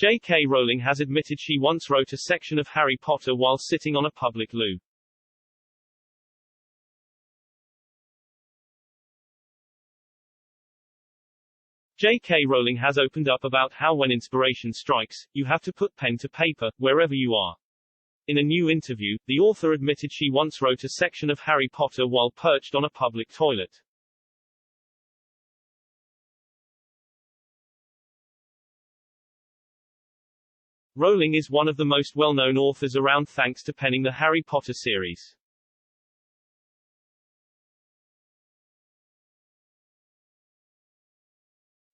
JK Rowling has admitted she once wrote a section of Harry Potter while sitting on a public loo. JK Rowling has opened up about how when inspiration strikes, you have to put pen to paper, wherever you are. In a new interview, the author admitted she once wrote a section of Harry Potter while perched on a public toilet. Rowling is one of the most well-known authors around thanks to penning the Harry Potter series.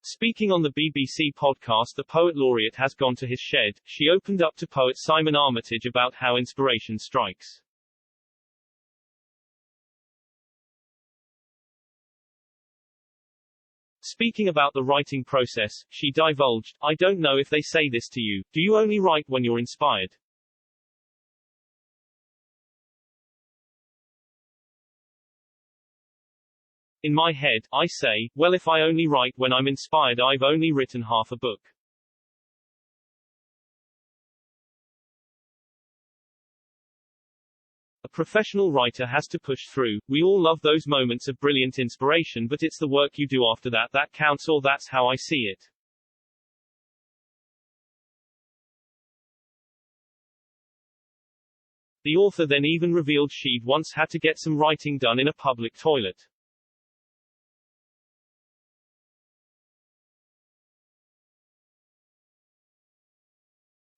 Speaking on the BBC podcast The Poet Laureate Has Gone to His Shed, she opened up to poet Simon Armitage about how inspiration strikes. Speaking about the writing process, she divulged, "I don't know if they say this to you. Do you only write when you're inspired?" In my head, I say, well, if I only write when I'm inspired, I've only written half a book. A professional writer has to push through. We all love those moments of brilliant inspiration, but it's the work you do after that that counts, or that's how I see it. The author then even revealed she'd once had to get some writing done in a public toilet.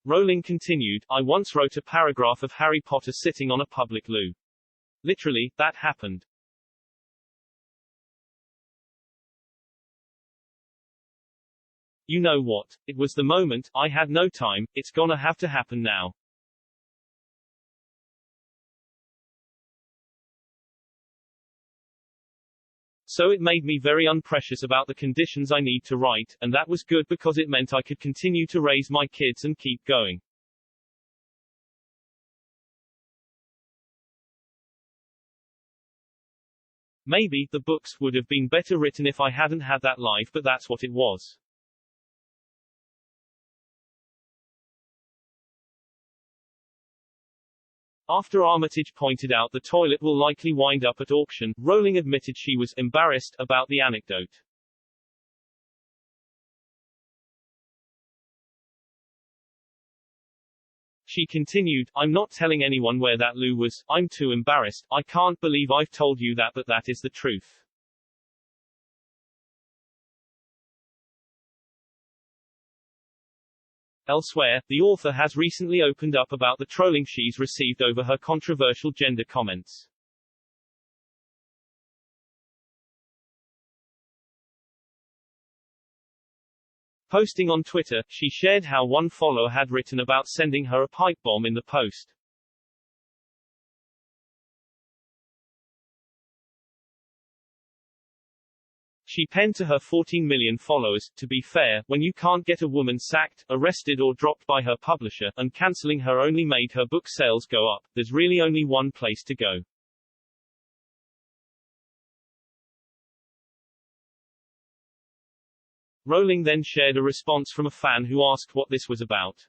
Rowling continued, "I once wrote a paragraph of Harry Potter sitting on a public loo. Literally, that happened. You know what? It was the moment, I had no time, it's gonna have to happen now." So it made me very unprecious about the conditions I need to write, and that was good because it meant I could continue to raise my kids and keep going. Maybe, the books would have been better written if I hadn't had that life, but that's what it was. After Armitage pointed out the toilet will likely wind up at auction, Rowling admitted she was embarrassed about the anecdote. She continued, "I'm not telling anyone where that loo was, I'm too embarrassed, I can't believe I've told you that, but that is the truth." Elsewhere, the author has recently opened up about the trolling she's received over her controversial gender comments. Posting on Twitter, she shared how one follower had written about sending her a pipe bomb in the post. She penned to her 14 million followers, "To be fair, when you can't get a woman sacked, arrested or dropped by her publisher, and cancelling her only made her book sales go up, there's really only one place to go." Rowling then shared a response from a fan who asked what this was about.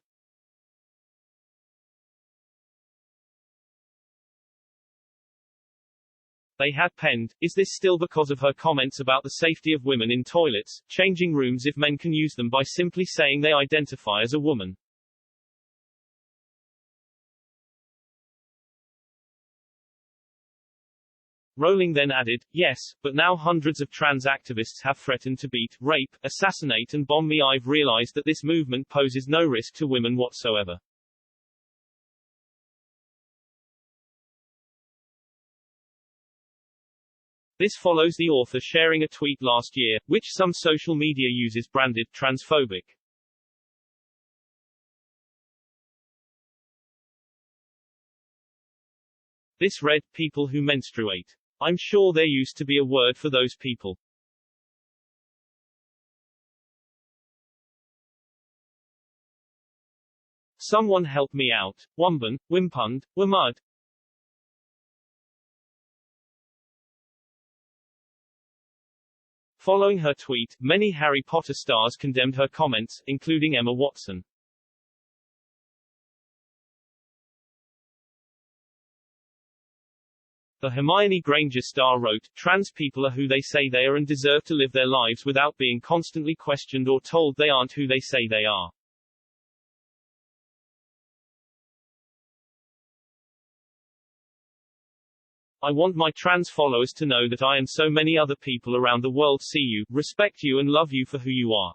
They had penned, "Is this still because of her comments about the safety of women in toilets, changing rooms if men can use them by simply saying they identify as a woman?" Rowling then added, "Yes, but now hundreds of trans activists have threatened to beat, rape, assassinate and bomb me. I've realized that this movement poses no risk to women whatsoever." This follows the author sharing a tweet last year, which some social media users branded transphobic. This read, "People who menstruate. I'm sure there used to be a word for those people. Someone help me out. Wumban, Wimpund, Wamud." Following her tweet, many Harry Potter stars condemned her comments, including Emma Watson. The Hermione Granger star wrote, "Trans people are who they say they are and deserve to live their lives without being constantly questioned or told they aren't who they say they are." I want my trans followers to know that I and so many other people around the world see you, respect you and love you for who you are.